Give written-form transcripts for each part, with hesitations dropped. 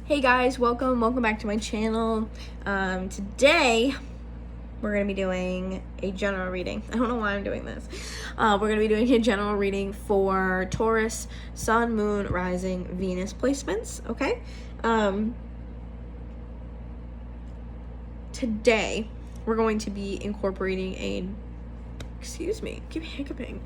Hey guys, welcome back to my channel. Today we're gonna be doing a general reading. I don't know why I'm doing this. We're gonna be doing a general reading for Taurus, Sun, Moon, Rising, Venus placements. Okay. Today we're going to be incorporating a. Excuse me, I keep hiccuping.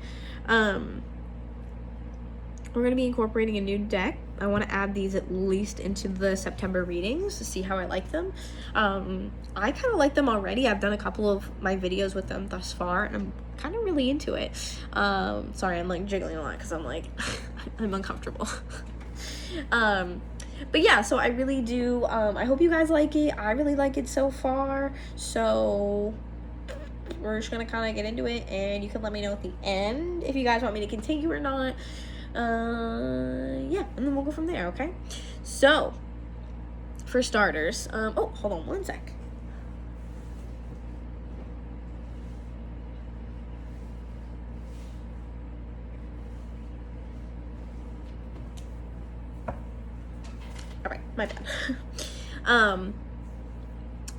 We're going to be incorporating a new deck. I want to add these at least into the September readings to see how I like them. I kind of like them already. I've done a couple of my videos with them thus far, and I'm kind of really into it. Sorry, I'm like jiggling a lot because I'm like, I'm uncomfortable. But yeah, so I really do. I hope you guys like it. I really like it so far. So we're just going to kind of get into it, and you can let me know at the end if you guys want me to continue or not. Yeah, and then we'll go from there, okay? So, for starters, oh, hold on one sec. All right, my bad.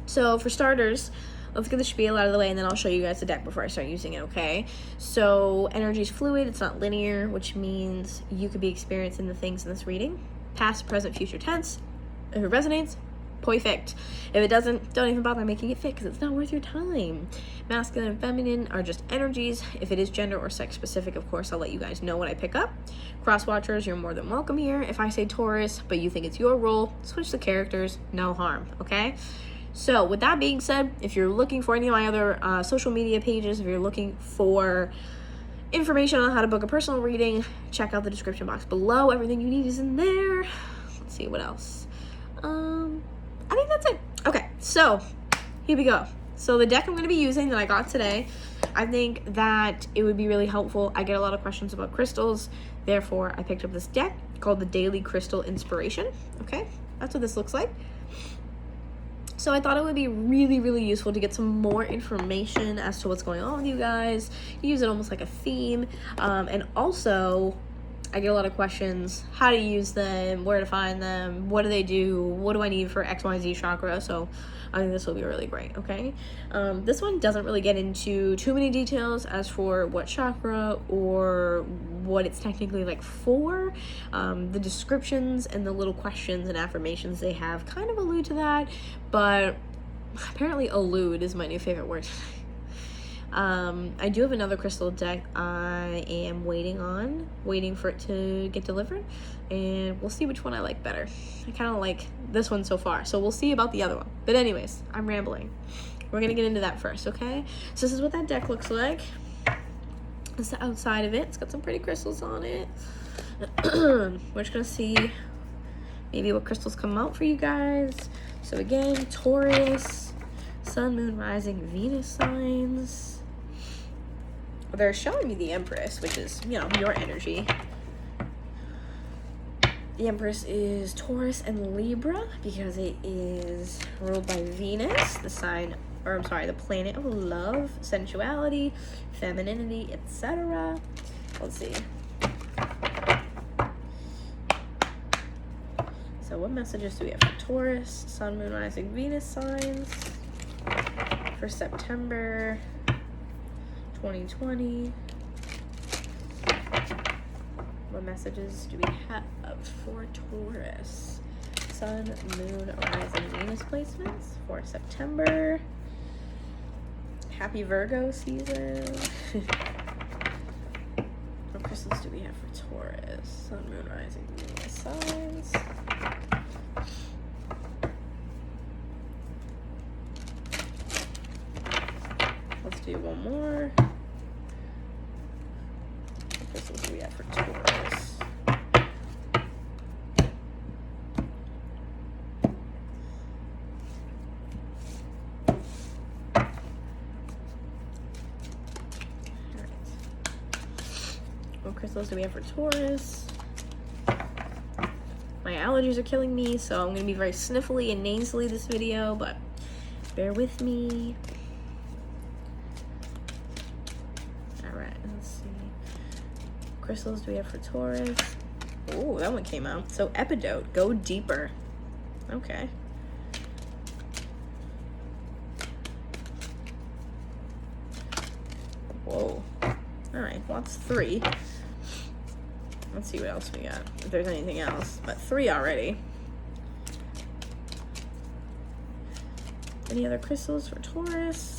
So for starters, let's get the spiel out of the way, and then I'll show you guys the deck before I start using it, okay? So energy is fluid, it's not linear, which means you could be experiencing the things in this reading. Past, present, future tense. If it resonates, perfect. If it doesn't, don't even bother making it fit because it's not worth your time. Masculine and feminine are just energies. If it is gender or sex specific, of course, I'll let you guys know what I pick up. Cross watchers, you're more than welcome here. If I say Taurus, but you think it's your role, switch the characters, no harm, okay? So with that being said, if you're looking for any of my other social media pages, if you're looking for information on how to book a personal reading, check out the description box below. Everything you need is in there. Let's see what else. I think that's it. Okay, so here we go. So the deck I'm going to be using that I got today, I think that it would be really helpful. I get a lot of questions about crystals. Therefore, I picked up this deck called the Daily Crystal Inspiration. Okay, that's what this looks like. So I thought it would be really, really useful to get some more information as to what's going on with you guys. Use it almost like a theme. And also, I get a lot of questions. How to use them, where to find them, what do they do, what do I need for XYZ chakra? So I think this will be really great, okay? This one doesn't really get into too many details as for what chakra or what it's technically like for. The descriptions and the little questions and affirmations they have kind of allude to that, but apparently allude is my new favorite word. I do have another crystal deck I am waiting for it to get delivered, and we'll see which one I like better. I kind of like this one so far, so we'll see about the other one. But anyways, I'm rambling. We're gonna get into that first, okay? So this is what that deck looks like. That's the outside of it. It's got some pretty crystals on it. We're just gonna see maybe what crystals come out for you guys. So again, Taurus, Sun, Moon, Rising, Venus signs. They're showing me the Empress, which is, you know, your energy. The Empress is Taurus and Libra because it is ruled by Venus, the sign, or I'm sorry, the planet of love, sensuality, femininity, etc. Let's see. So what messages do we have for Taurus, Sun, Moon, Rising, Venus signs for September 2020? What messages do we have for Taurus, Sun, Moon, Rising, Venus placements for September? Happy Virgo season. What crystals do we have for Taurus, Sun, Moon, Rising, Venus signs? Let's do one more. What crystals do we have for Taurus? Alright. What crystals do we have for Taurus? My allergies are killing me, so I'm going to be very sniffly and nasally this video, but bear with me. Alright, let's see. Crystals do we have for Taurus? Oh, that one came out. So Epidote, go deeper. Okay. Whoa. Alright, well, that's 3. Let's see what else we got, if there's anything else. But 3 already. Any other crystals for Taurus?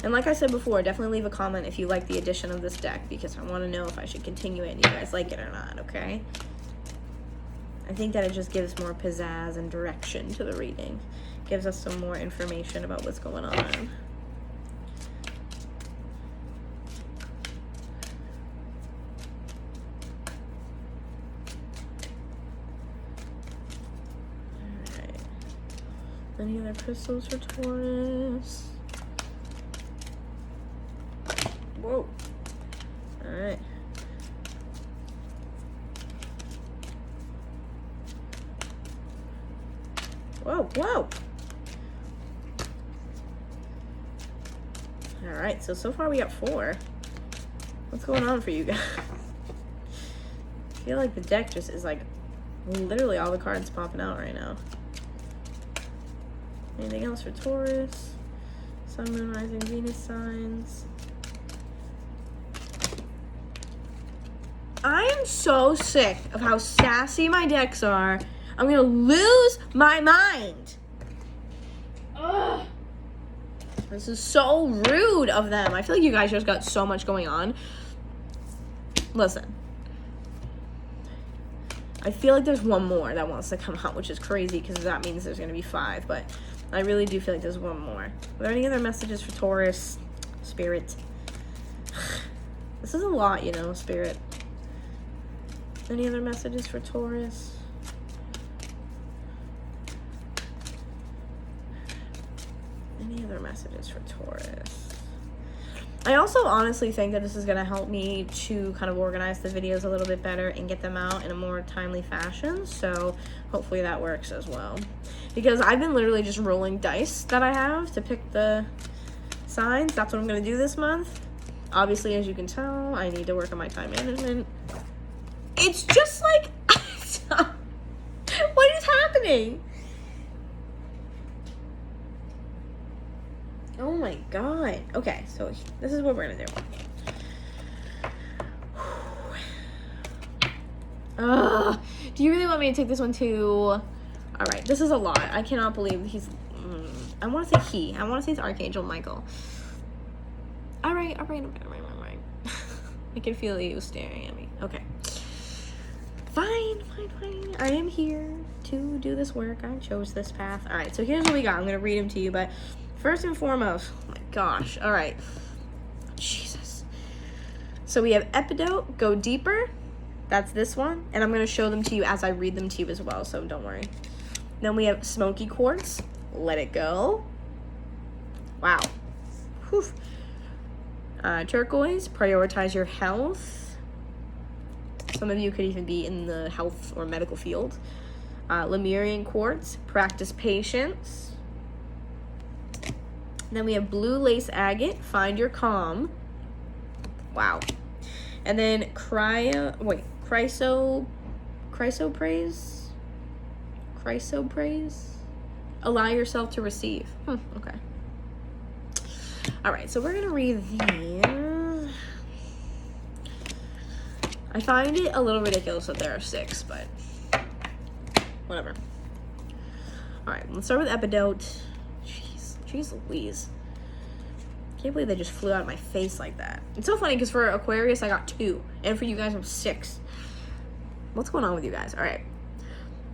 And like I said before, definitely leave a comment if you like the addition of this deck, because I want to know if I should continue it and you guys like it or not, okay? I think that it just gives more pizzazz and direction to the reading. Gives us some more information about what's going on. Alright. Any other crystals for Taurus? Whoa. Alright. Whoa, whoa. Alright, so far we got 4. What's going on for you guys? I feel like the deck just is like literally all the cards popping out right now. Anything else for Taurus? Sun, Moon, Rising, Venus signs. I am so sick of how sassy my decks are. I'm gonna lose my mind. Ugh. This is so rude of them. I feel like you guys just got so much going on. Listen. I feel like there's one more that wants to come out, which is crazy because that means there's gonna be 5, but I really do feel like there's one more. Are there any other messages for Taurus? Spirit. This is a lot, you know, Spirit. Any other messages for Taurus? Any other messages for Taurus? I also honestly think that this is going to help me to kind of organize the videos a little bit better and get them out in a more timely fashion. So hopefully that works as well. Because I've been literally just rolling dice that I have to pick the signs. That's what I'm going to do this month. Obviously, as you can tell, I need to work on my time management. It's just like, what is happening? Oh my god. Okay, so this is what we're gonna do. Do you really want me to take this one too? Alright, this is a lot. I cannot believe he's... I want to say he. I want to say it's Archangel Michael. Alright. I can feel you staring at me. Okay. Fine. I am here to do this work. I chose this path. Alright, so here's what we got. I'm going to read them to you, but first and foremost, oh my gosh. Alright. Jesus. So we have Epidote, Go Deeper. That's this one. And I'm going to show them to you as I read them to you as well, so don't worry. Then we have Smoky Quartz, Let It Go. Wow. Whew. Turquoise, Prioritize Your Health. Some of you could even be in the health or medical field. Lemurian Quartz, Practice Patience. Then we have Blue Lace Agate, Find Your Calm. Wow. And then Chrysoprase? Allow Yourself to Receive. Okay. Alright, so we're going to read these. I find it a little ridiculous that there are 6, but whatever. Alright, let's start with Epidote. Jeez Louise. Can't believe they just flew out of my face like that. It's so funny because for Aquarius I got 2, and for you guys I'm 6. What's going on with you guys? Alright.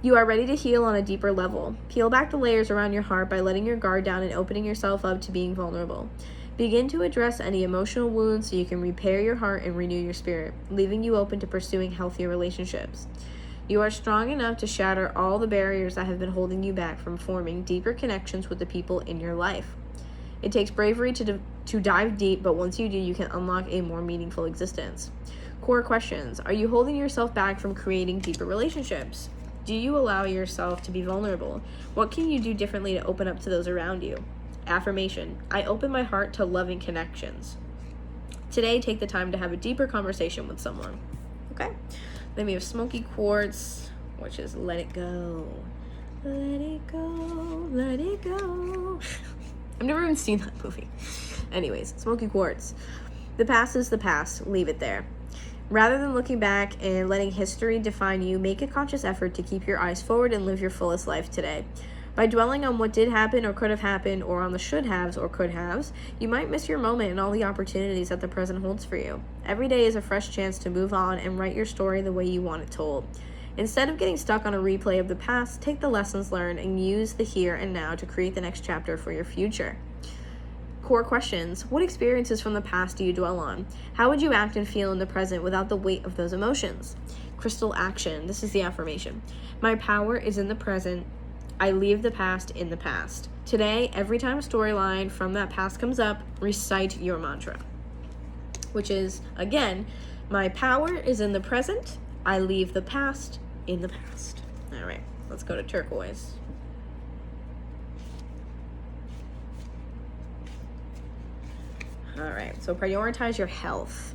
You are ready to heal on a deeper level. Peel back the layers around your heart by letting your guard down and opening yourself up to being vulnerable. Begin to address any emotional wounds so you can repair your heart and renew your spirit, leaving you open to pursuing healthier relationships. You are strong enough to shatter all the barriers that have been holding you back from forming deeper connections with the people in your life. It takes bravery to dive deep, but once you do, you can unlock a more meaningful existence. Core questions. Are you holding yourself back from creating deeper relationships? Do you allow yourself to be vulnerable? What can you do differently to open up to those around you? Affirmation. I open my heart to loving connections. Today, take the time to have a deeper conversation with someone. Okay? Then we have Smoky Quartz. which is let it go. Let it go, let it go. I've never even seen that movie. Anyways, smoky quartz. The past is the past. Leave it there. Rather than looking back and letting history define you, make a conscious effort to keep your eyes forward and live your fullest life today. By dwelling on what did happen or could have happened, or on the should haves or could haves, you might miss your moment and all the opportunities that the present holds for you. Every day is a fresh chance to move on and write your story the way you want it told. Instead of getting stuck on a replay of the past, take the lessons learned and use the here and now to create the next chapter for your future. Core questions. What experiences from the past do you dwell on? How would you act and feel in the present without the weight of those emotions? Crystal action. This is the affirmation. My power is in the present. I leave the past in the past. Today, every time a storyline from that past comes up, recite your mantra, which is, again, my power is in the present. I leave the past in the past. All right, let's go to turquoise. All right, so prioritize your health.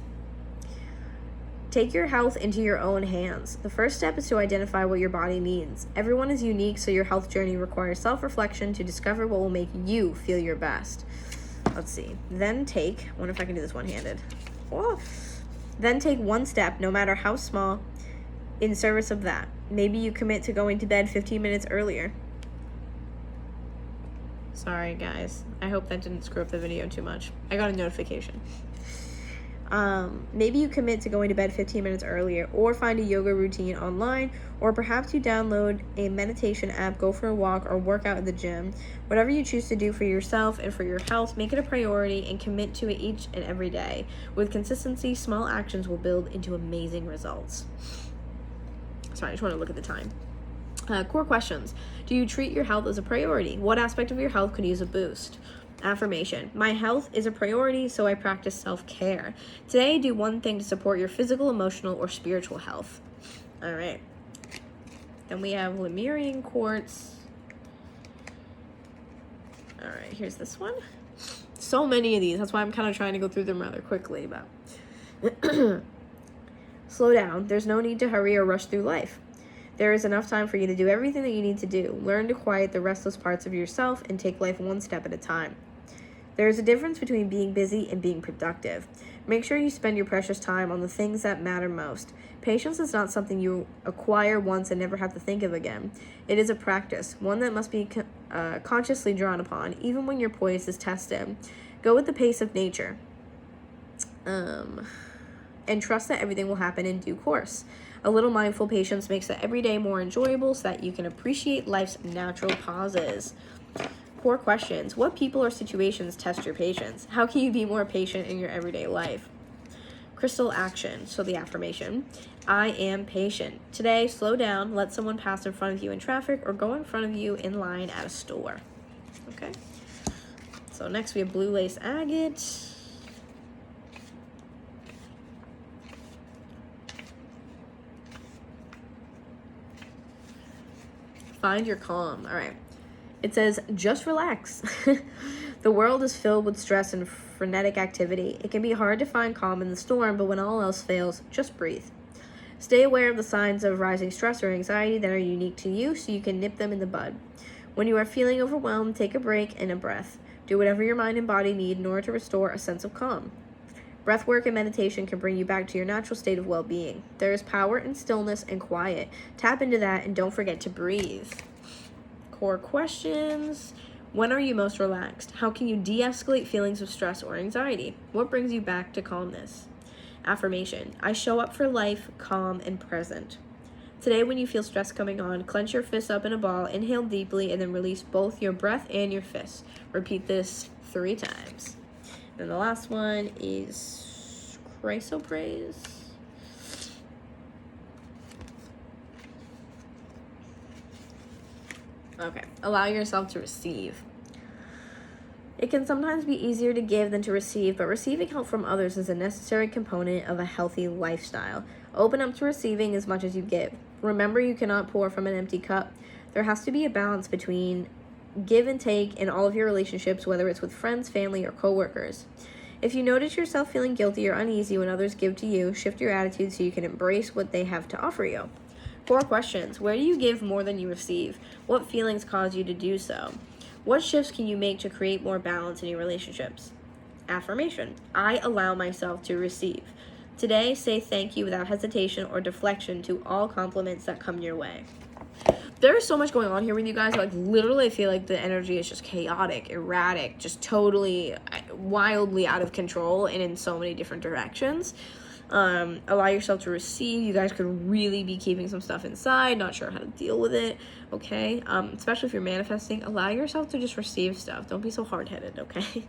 Take your health into your own hands. The first step is to identify what your body needs. Everyone is unique, so your health journey requires self-reflection to discover what will make you feel your best. Let's see. Then take, I wonder if I can do this one-handed. Oh. Then take one step, no matter how small, in service of that. Maybe you commit to going to bed 15 minutes earlier. Sorry, guys. I hope that didn't screw up the video too much. I got a notification. Maybe you commit to going to bed 15 minutes earlier, or find a yoga routine online, or perhaps you download a meditation app, go for a walk, or work out at the gym. Whatever you choose to do for yourself and for your health, make it a priority and commit to it each and every day. With consistency, small actions will build into amazing results. Sorry, I just want to look at the time. Core questions. Do you treat your health as a priority? What aspect of your health could use a boost? Affirmation. My health is a priority, so I practice self-care. Today, do one thing to support your physical, emotional, or spiritual health. All right. Then we have Lemurian quartz. All right, here's this one. So many of these. That's why I'm kind of trying to go through them rather quickly. But slow down. There's no need to hurry or rush through life. There is enough time for you to do everything that you need to do. Learn to quiet the restless parts of yourself and take life one step at a time. There is a difference between being busy and being productive. Make sure you spend your precious time on the things that matter most. Patience is not something you acquire once and never have to think of again. It is a practice, one that must be consciously drawn upon, even when your poise is tested. Go with the pace of nature. And trust that everything will happen in due course. A little mindful patience makes the everyday more enjoyable so that you can appreciate life's natural pauses. Core questions. What people or situations test your patience? How can you be more patient in your everyday life? Crystal action. So the affirmation. I am patient. Today, slow down, let someone pass in front of you in traffic, or go in front of you in line at a store. Okay. So next we have blue lace agate. Find your calm. All right. It says, just relax. The world is filled with stress and frenetic activity. It can be hard to find calm in the storm, but when all else fails, just breathe. Stay aware of the signs of rising stress or anxiety that are unique to you so you can nip them in the bud. When you are feeling overwhelmed, take a break and a breath. Do whatever your mind and body need in order to restore a sense of calm. Breath work and meditation can bring you back to your natural state of well-being. There is power in stillness and quiet. Tap into that and don't forget to breathe. Core questions. When are you most relaxed? How can you de-escalate feelings of stress or anxiety? What brings you back to calmness? Affirmation. I show up for life, calm and present. Today, when you feel stress coming on, clench your fists up in a ball, inhale deeply, and then release both your breath and your fists. Repeat this 3 times. And the last one is chrysoprase. Okay, allow yourself to receive. It can sometimes be easier to give than to receive, but receiving help from others is a necessary component of a healthy lifestyle. Open up to receiving as much as you give. Remember, you cannot pour from an empty cup. There has to be a balance between give and take in all of your relationships, whether it's with friends, family, or coworkers. If you notice yourself feeling guilty or uneasy when others give to you, shift your attitude so you can embrace what they have to offer you. 4 questions. Where do you give more than you receive? What feelings cause you to do so? What shifts can you make to create more balance in your relationships? Affirmation. I allow myself to receive. Today, say thank you without hesitation or deflection to all compliments that come your way. There is so much going on here with you guys. Like, literally, I feel like the energy is just chaotic, erratic, just totally wildly out of control and in so many different directions. Allow yourself to receive. You guys could really be keeping some stuff inside, not sure how to deal with it, okay? Especially if you're manifesting, allow yourself to just receive stuff. Don't be so hard-headed, okay?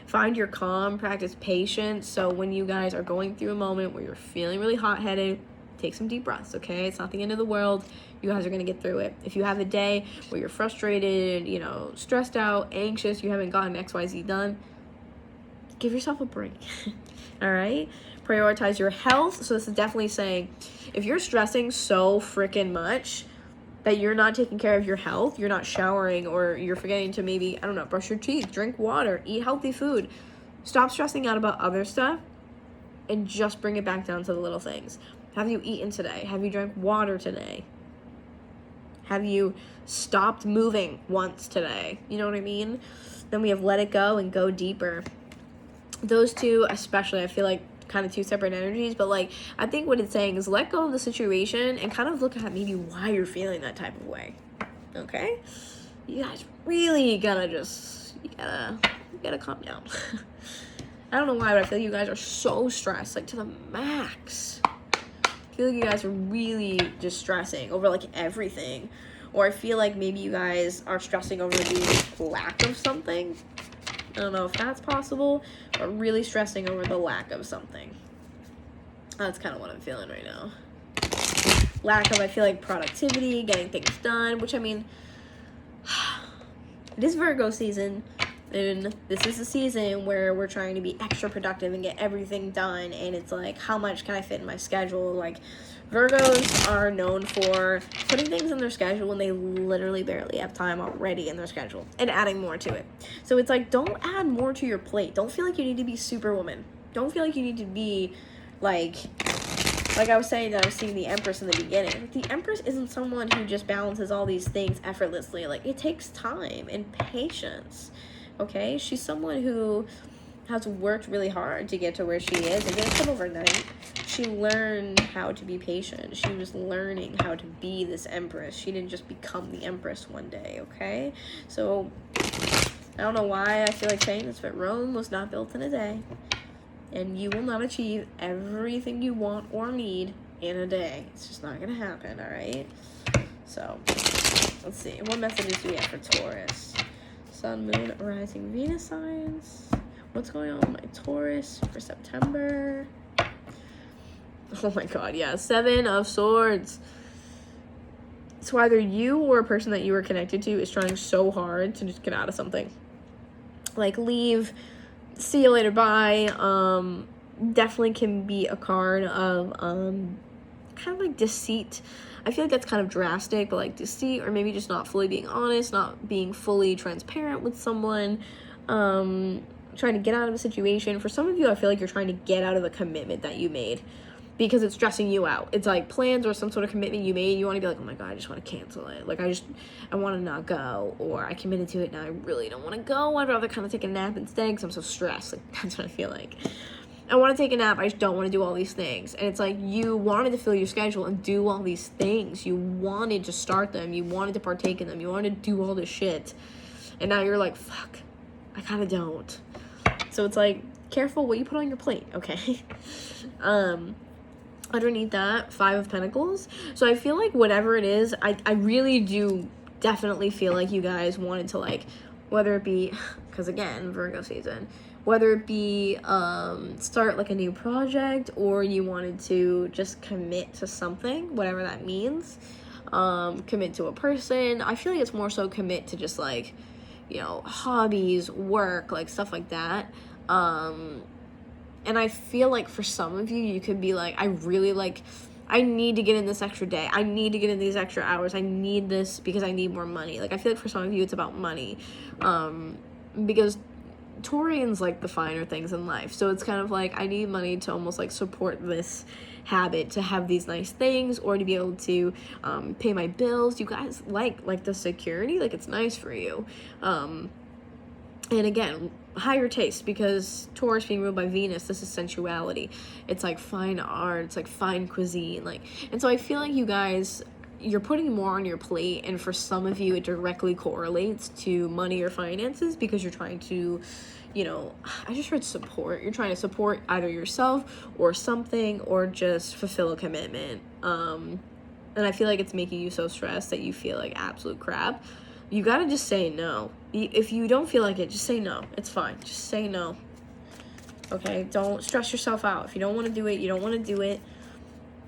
Find your calm, practice patience. So when you guys are going through a moment where you're feeling really hot-headed, take some deep breaths, okay? It's not the end of the world. You guys are going to get through it. If you have a day where you're frustrated, you know, stressed out, anxious, you haven't gotten XYZ done, give yourself a break, all right? Prioritize your health. So this is definitely saying, if you're stressing so freaking much that you're not taking care of your health, you're not showering, or you're forgetting to maybe, I don't know, brush your teeth, drink water, eat healthy food, stop stressing out about other stuff and just bring it back down to the little things. Have you eaten today? Have you drank water today? Have you stopped moving once today? You know what I mean? Then we have let it go and go deeper. Those two especially, I feel like kind of 2 separate energies, but like I think what it's saying is let go of the situation and kind of look at maybe why you're feeling that type of way. Okay? You guys really gotta just, you gotta calm down. I don't know why, but I feel like you guys are so stressed, like to the max. I feel like you guys are really just stressing over like everything. Or I feel like maybe you guys are stressing over the lack of something. I don't know if that's possible, but really stressing over the lack of something. That's kind of what I'm feeling right now. Lack of, I feel like, productivity, getting things done, which I mean, it is Virgo season. And this is a season where we're trying to be extra productive and get everything done. And it's like, how much can I fit in my schedule? Like, Virgos are known for putting things in their schedule when they literally barely have time already in their schedule and adding more to it. So it's like, don't add more to your plate. Don't feel like you need to be Superwoman. Don't feel like you need to be like I was saying that I was seeing the Empress in the beginning. The Empress isn't someone who just balances all these things effortlessly. Like, it takes time and patience. Okay, she's someone who has worked really hard to get to where she is. It didn't come overnight. She learned how to be patient. She was learning how to be this Empress. She didn't just become the Empress one day, okay? So, I don't know why I feel like saying this, but Rome was not built in a day. And you will not achieve everything you want or need in a day. It's just not going to happen, all right? So, let's see. What messages do we have for Taurus? Sun, Moon, Rising, Venus signs. What's going on with my Taurus for September? Oh my god, yeah. 7 of Swords. So either you or a person that you are connected to is trying so hard to just get out of something. Like, leave, see you later, bye. Definitely can be a card of kind of like deceit. I feel like that's kind of drastic, but like deceit, or maybe just not fully being honest, not being fully transparent with someone, trying to get out of a situation. For some of you, I feel like you're trying to get out of a commitment that you made because it's stressing you out. It's like plans or some sort of commitment you made. You want to be like, oh my god, I just want to cancel it. Like, I want to not go, or I committed to it, now I really don't want to go. I'd rather kind of take a nap instead because I'm so stressed. Like, that's what I feel like. I want to take a nap, I just don't want to do all these things. And it's like, you wanted to fill your schedule and do all these things. You wanted to start them. You wanted to partake in them. You wanted to do all this shit. And now you're like, fuck, I kind of don't. So it's like, careful what you put on your plate, okay? Underneath that, 5 of Pentacles. So I feel like whatever it is, I really do definitely feel like you guys wanted to, like, whether it be, because again, Virgo season, whether it be start like a new project, or you wanted to just commit to something, whatever that means, commit to a person. I feel like it's more so commit to just like, you know, hobbies, work, like stuff like that. And I feel like for some of you, you could be like, I really like, I need to get in this extra day. I need to get in these extra hours. I need this because I need more money. Like, I feel like for some of you, it's about money. Because Taurians like the finer things in life. So it's kind of like, I need money to almost like support this habit, to have these nice things, or to be able to pay my bills. You guys like the security, like it's nice for you. And again, higher taste, because Taurus being ruled by Venus, this is sensuality. It's like fine art, it's like fine cuisine, like, and so I feel like you guys, you're putting more on your plate, and for some of you it directly correlates to money or finances, because you're trying to, you know, I just heard support. You're trying to support either yourself or something, or just fulfill a commitment. And I feel like it's making you so stressed that you feel like absolute crap. You gotta just say no. If you don't feel like it, just say no. It's fine. Just say no. Okay? Don't stress yourself out. If you don't want to do it, you don't want to do it.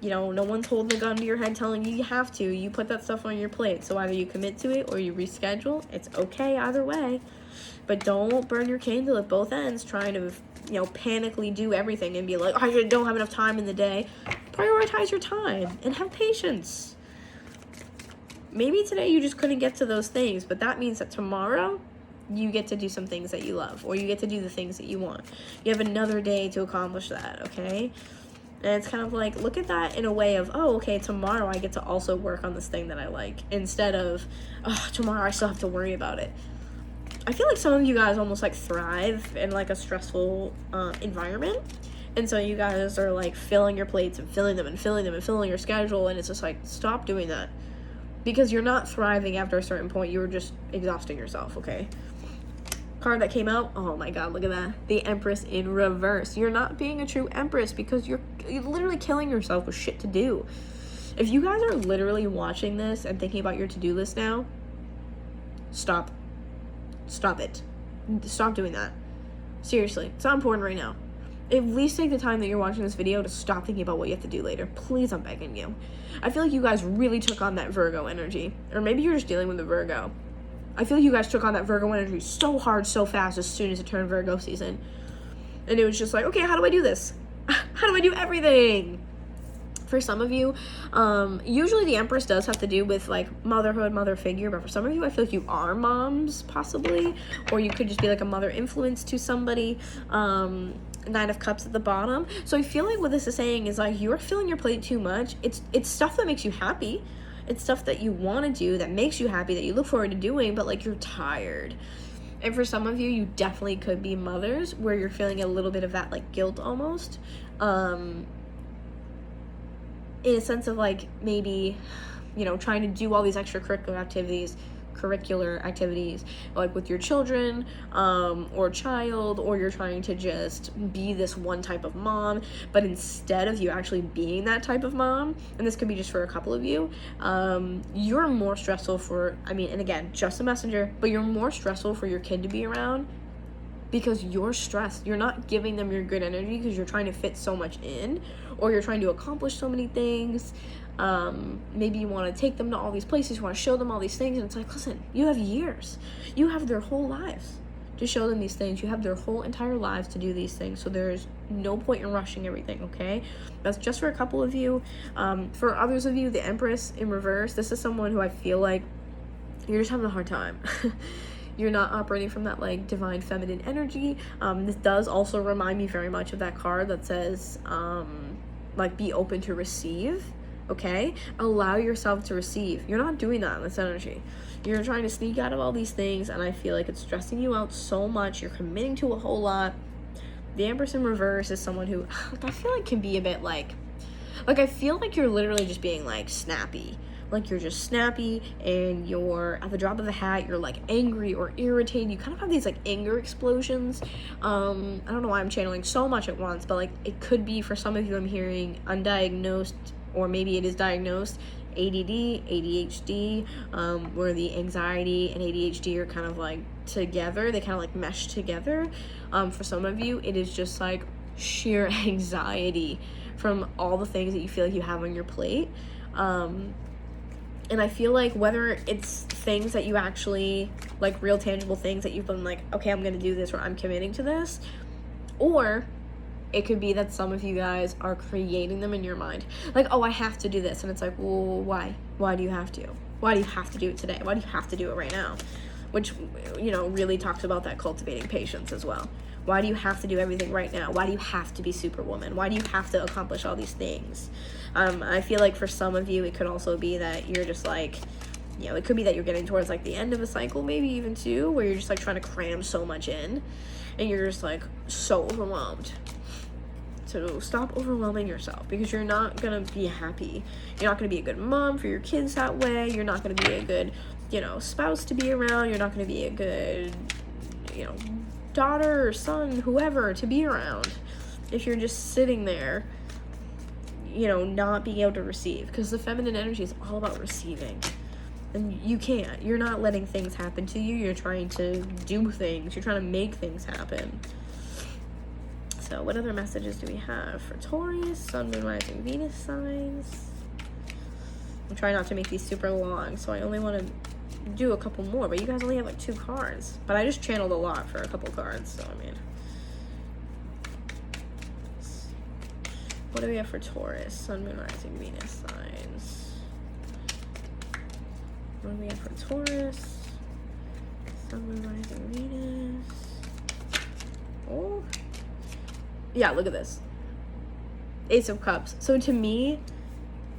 You know, no one's holding a gun to your head telling you you have to. You put that stuff on your plate. So either you commit to it or you reschedule. It's okay either way. But don't burn your candle at both ends trying to, you know, panically do everything and be like, oh, I don't have enough time in the day. Prioritize your time and have patience. Maybe today you just couldn't get to those things, but that means that tomorrow you get to do some things that you love, or you get to do the things that you want. You have another day to accomplish that, okay? And it's kind of like, look at that in a way of, oh, okay, tomorrow I get to also work on this thing that I like, instead of, oh, tomorrow I still have to worry about it. I feel like some of you guys almost like thrive in like a stressful environment. And so you guys are like filling your plates and filling them and filling them and filling your schedule. And it's just like, stop doing that. Because you're not thriving after a certain point. You're just exhausting yourself, okay? Card that came out, oh my god, look at that. The Empress in reverse. You're not being a true Empress because you're literally killing yourself with shit to do. If you guys are literally watching this and thinking about your to-do list now, stop. Stop it. Stop doing that. Seriously, it's not important right now. At least take the time that you're watching this video to stop thinking about what you have to do later. Please, I'm begging you. I feel like you guys really took on that Virgo energy. Or maybe you're just dealing with the Virgo. I feel like you guys took on that Virgo energy so hard, so fast, as soon as it turned Virgo season. And it was just like, okay, how do I do this? How do I do everything? For some of you, usually the Empress does have to do with like motherhood, mother figure, but for some of you, I feel like you are moms, possibly, or you could just be like a mother influence to somebody. Nine of Cups at the bottom. So I feel like what this is saying is like, you're filling your plate too much. It's stuff that makes you happy. It's stuff that you want to do, that makes you happy, that you look forward to doing, but like you're tired. And for some of you, you definitely could be mothers where you're feeling a little bit of that like guilt almost. In a sense of like, maybe, you know, trying to do all these extracurricular activities, like with your children, or child, or you're trying to just be this one type of mom, but instead of you actually being that type of mom, and this could be just for a couple of you, you're more stressful for, I mean, and again, just a messenger, but you're more stressful for your kid to be around because you're stressed. You're not giving them your good energy because you're trying to fit so much in, or you're trying to accomplish so many things. Maybe you want to take them to all these places, you want to show them all these things, and it's like, listen, you have years, you have their whole lives to show them these things, you have their whole entire lives to do these things, so there's no point in rushing everything, okay? That's just for a couple of you. For others of you, the Empress in reverse, this is someone who I feel like you're just having a hard time. You're not operating from that like divine feminine energy. This does also remind me very much of that card that says like, be open to receive. Okay, allow yourself to receive. You're not doing that in this energy. You're trying to sneak out of all these things, and I feel like it's stressing you out so much. You're committing to a whole lot. The Empress in reverse is someone who I feel like can be a bit like I feel like you're literally just being like snappy. Like you're just snappy, and you're at the drop of a hat, you're like angry or irritated. You kind of have these like anger explosions. I don't know why I'm channeling so much at once, but like it could be, for some of you, I'm hearing undiagnosed, or maybe it is diagnosed, ADD, ADHD, where the anxiety and ADHD are kind of like together. They kind of like mesh together. For some of you, it is just like sheer anxiety from all the things that you feel like you have on your plate. And I feel like whether it's things that you actually, like real tangible things that you've been like, okay, I'm going to do this, or I'm committing to this, or it could be that some of you guys are creating them in your mind. Like, oh, I have to do this. And it's like, well, why? Why do you have to? Why do you have to do it today? Why do you have to do it right now? which, you know, really talks about that cultivating patience as well. Why do you have to do everything right now? Why do you have to be Superwoman? Why do you have to accomplish all these things? I feel like for some of you, it could also be that you're just like, you know, it could be that you're getting towards like the end of a cycle, maybe even two, where you're just like trying to cram so much in and you're just like so overwhelmed. So stop overwhelming yourself, because you're not gonna be happy. You're not gonna be a good mom for your kids that way. You're not gonna be a good, you know, spouse to be around. You're not gonna be a good, you know, daughter or son, whoever, to be around if you're just sitting there, you know, not being able to receive. Because the feminine energy is all about receiving, and you can't. You're not letting things happen to you. You're trying to do things. You're trying to make things happen. So what other messages do we have for Taurus, Sun, Moon, Rising, Venus signs? I'm trying not to make these super long, so I only want to do a couple more, but you guys only have like 2 cards. But I just channeled a lot for a couple cards, so I mean. What do we have for Taurus, Sun, Moon, Rising, Venus signs? What do we have for Taurus, Sun, Moon, Rising, Venus? Oh. Yeah, look at this. Ace of Cups. So to me,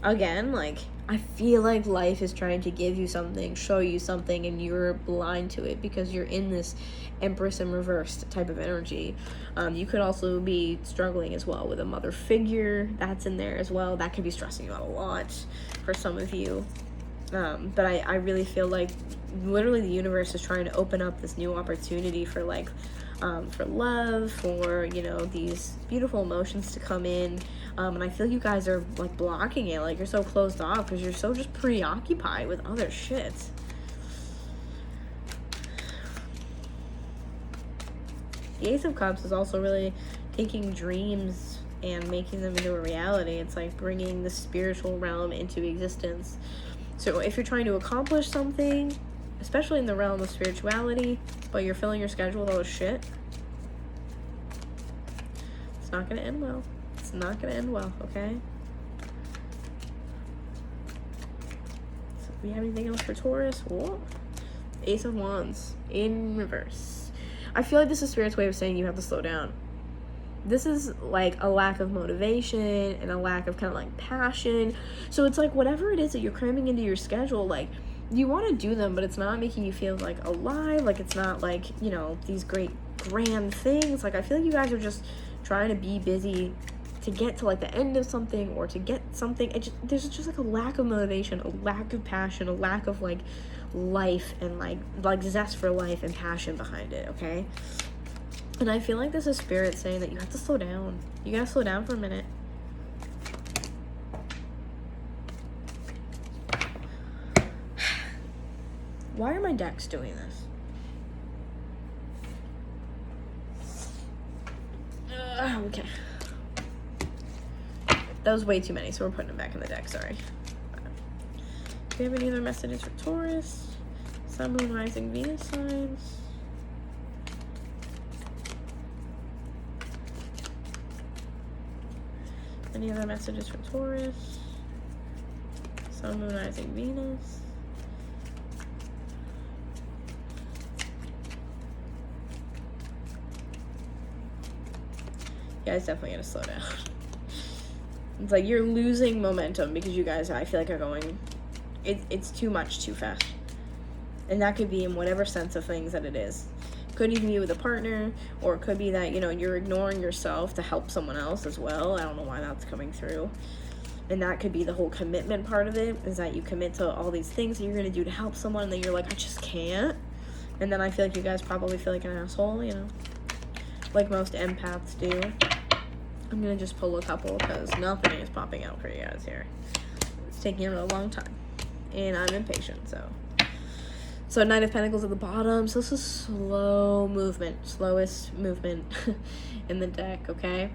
again, like, I feel like life is trying to give you something, show you something, and you're blind to it because you're in this Empress in reversed type of energy. You could also be struggling as well with a mother figure. That's in there as well. That could be stressing you out a lot for some of you. But I really feel like literally the universe is trying to open up this new opportunity for like, for love, for, you know, these beautiful emotions to come in. And I feel you guys are like blocking it, like you're so closed off because you're so just preoccupied with other shit. The Ace of Cups is also really taking dreams and making them into a reality. It's like bringing the spiritual realm into existence. So if you're trying to accomplish something, especially in the realm of spirituality, but you're filling your schedule with all this shit, it's not going to end well. It's not going to end well, okay? So do we have anything else for Taurus? Whoa. Ace of Wands in reverse. I feel like this is Spirit's way of saying you have to slow down. This is like a lack of motivation and a lack of kind of like passion. So it's like whatever it is that you're cramming into your schedule, like you want to do them, but it's not making you feel like alive. Like it's not like, you know, these great grand things. Like I feel like you guys are just trying to be busy to get to like the end of something or to get something. There's just like a lack of motivation, a lack of passion, a lack of like life and like zest for life and passion behind it, okay? And I feel like this is Spirit saying that you have to slow down. You gotta slow down for a minute. Why are my decks doing this? Okay. That was way too many, so we're putting them back in the deck, sorry. Do we have any other messages for Taurus? Sun, Moon, Rising, Venus signs? Any other messages for Taurus? Sun, Moon, Rising, Venus? You guys definitely gotta slow down. It's like you're losing momentum because you guys, I feel like, are going, it's too much too fast. And that could be in whatever sense of things that it is. Could even be with a partner, or it could be that, you know, you're ignoring yourself to help someone else as well. I don't know why that's coming through. And that could be the whole commitment part of it, is that you commit to all these things that you're going to do to help someone, and then you're like, I just can't. And then I feel like you guys probably feel like an asshole, you know, like most empaths do. I'm going to just pull a couple because nothing is popping out for you guys here. It's taking a real long time. And I'm impatient, so. So Knight of Pentacles at the bottom. So this is slow movement. Slowest movement in the deck, okay?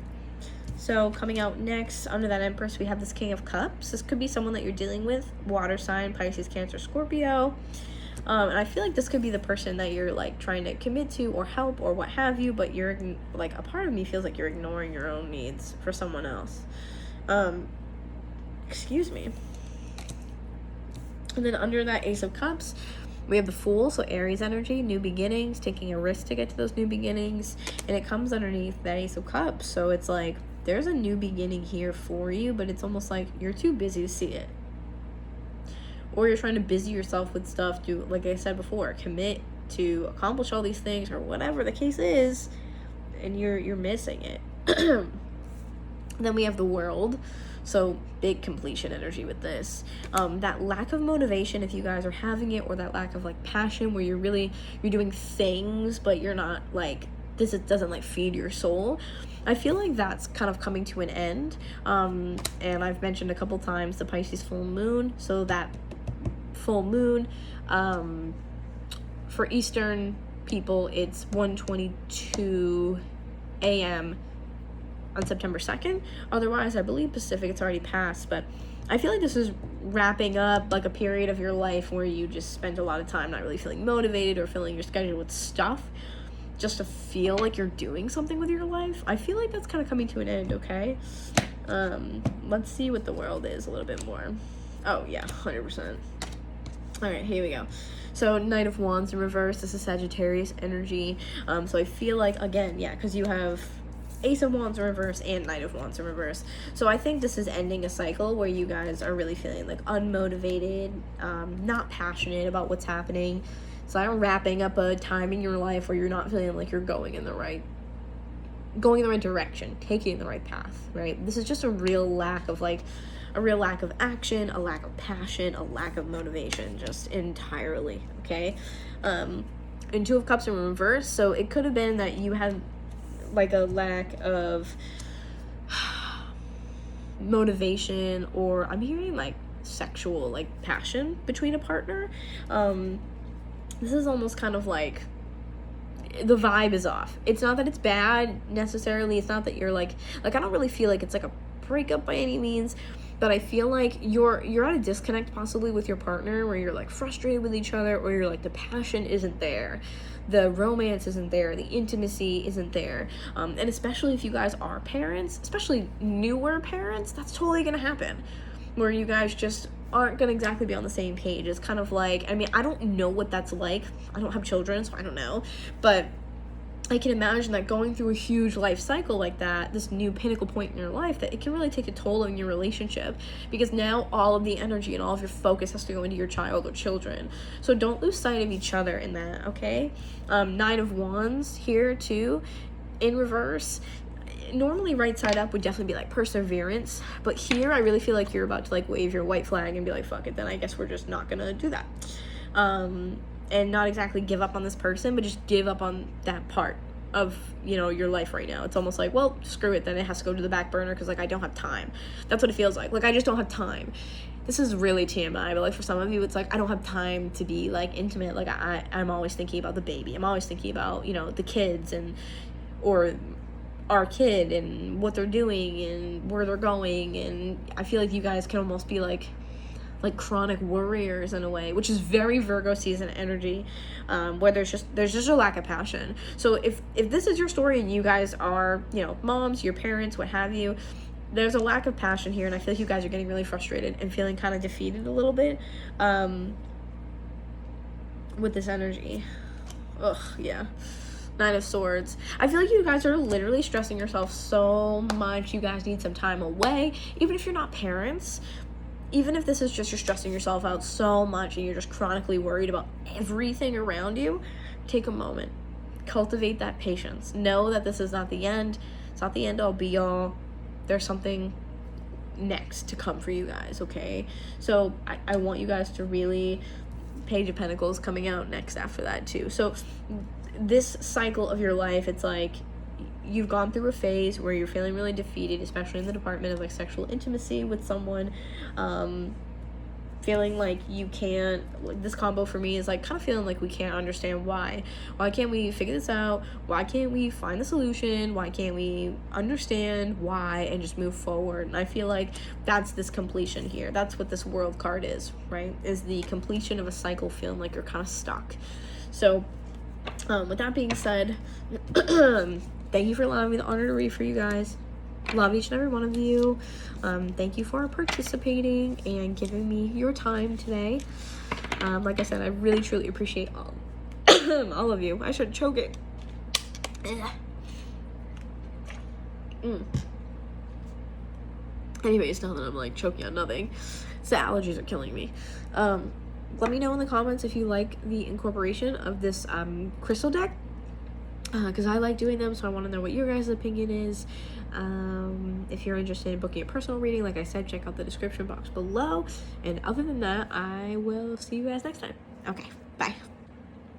So coming out next, under that Empress, we have this King of Cups. This could be someone that you're dealing with. Water sign, Pisces, Cancer, Scorpio. And I feel like this could be the person that you're like trying to commit to or help or what have you, but you're like, a part of me feels like you're ignoring your own needs for someone else. Excuse me. And then under that Ace of Cups, We have the Fool, so Aries energy, new beginnings, taking a risk to get to those new beginnings. And it comes underneath that Ace of Cups. So it's like, there's a new beginning here for you, but it's almost like you're too busy to see it. Or you're trying to busy yourself with stuff to, like I said before, commit to accomplish all these things or whatever the case is, and you're missing it. Then we have the World. So big completion energy with this. That lack of motivation, if you guys are having it, or that lack of like passion where you're doing things, but you're not like, it doesn't like feed your soul. I feel like that's kind of coming to an end. And I've mentioned a couple times the Pisces full moon. So that full moon, for Eastern people, it's 1:22 a.m. on September 2nd. Otherwise, I believe Pacific, it's already passed. But I feel like this is wrapping up like a period of your life where you just spent a lot of time not really feeling motivated or filling your schedule with stuff just to feel like you're doing something with your life. I feel like that's kind of coming to an end, okay? Let's see what the World is a little bit more. Oh, yeah, 100%. All right, here we go. So Knight of Wands in reverse. This is Sagittarius energy. So I feel like, again, yeah, because you have Ace of Wands in reverse and Knight of Wands in reverse. So I think this is ending a cycle where you guys are really feeling like unmotivated, not passionate about what's happening. So I'm wrapping up a time in your life where you're not feeling like you're going in the right direction, taking the right path, right? This is just a real lack of action, a lack of passion, a lack of motivation, just entirely, okay? And Two of Cups in reverse. So it could have been that you had like a lack of motivation, or I'm hearing like sexual like passion between a partner. This is almost kind of like the vibe is off. It's not that it's bad necessarily. It's not that you're like I don't really feel like it's like a breakup by any means, but I feel like you're at a disconnect possibly with your partner where you're like frustrated with each other, or you're like the passion isn't there, the romance isn't there, the intimacy isn't there. And especially if you guys are parents, especially newer parents, that's totally gonna happen, where you guys just aren't gonna exactly be on the same page. It's kind of like, I mean, I don't know what that's like. I don't have children, so I don't know, but I can imagine that going through a huge life cycle like that, this new pinnacle point in your life, that it can really take a toll on your relationship, because now all of the energy and all of your focus has to go into your child or children. So don't lose sight of each other in that, okay? Nine of Wands here too, in reverse. Normally right side up would definitely be like perseverance, but here I really feel like you're about to like wave your white flag and be like, fuck it, then I guess we're just not gonna do that. And not exactly give up on this person, but just give up on that part of, you know, your life right now. It's almost like, well, screw it, then it has to go to the back burner because like I don't have time. That's what it feels like I just don't have time. This is really TMI, but like for some of you it's like, I don't have time to be like intimate. Like I'm always thinking about the baby, I'm always thinking about, you know, the kids, and or our kid and what they're doing and where they're going. And I feel like you guys can almost be like chronic worriers in a way, which is very Virgo season energy, where there's just a lack of passion. So if this is your story and you guys are, you know, moms, your parents, what have you, there's a lack of passion here, and I feel like you guys are getting really frustrated and feeling kind of defeated a little bit with this energy. Ugh, yeah. Nine of Swords. I feel like you guys are literally stressing yourself so much. You guys need some time away, even if you're not parents. Even if this is just you're stressing yourself out so much and you're just chronically worried about everything around you, take a moment. Cultivate that patience. Know that this is not the end. It's not the end all be all. There's something next to come for you guys, okay? So I want you guys to really, Page of Pentacles coming out next after that too. So this cycle of your life, it's like you've gone through a phase where you're feeling really defeated, especially in the department of like sexual intimacy with someone, feeling like you can't, like this combo for me is like kind of feeling like we can't understand why can't we figure this out, why can't we find the solution, why can't we understand why and just move forward. And I feel like that's this completion here. That's what this World card is, right? Is the completion of a cycle, feeling like you're kind of stuck. So with that being said, thank you for allowing me the honor to read for you guys. Love each and every one of you. Thank you for participating and giving me your time today. Like I said, I really truly appreciate all of you. I should choke it. Anyways, now that I'm like choking on nothing, so allergies are killing me. Let me know in the comments if you like the incorporation of this crystal deck, because I like doing them, so I want to know what your guys' opinion is. If you're interested in booking a personal reading, like I said, check out the description box below. And other than that, I will see you guys next time. Okay, bye.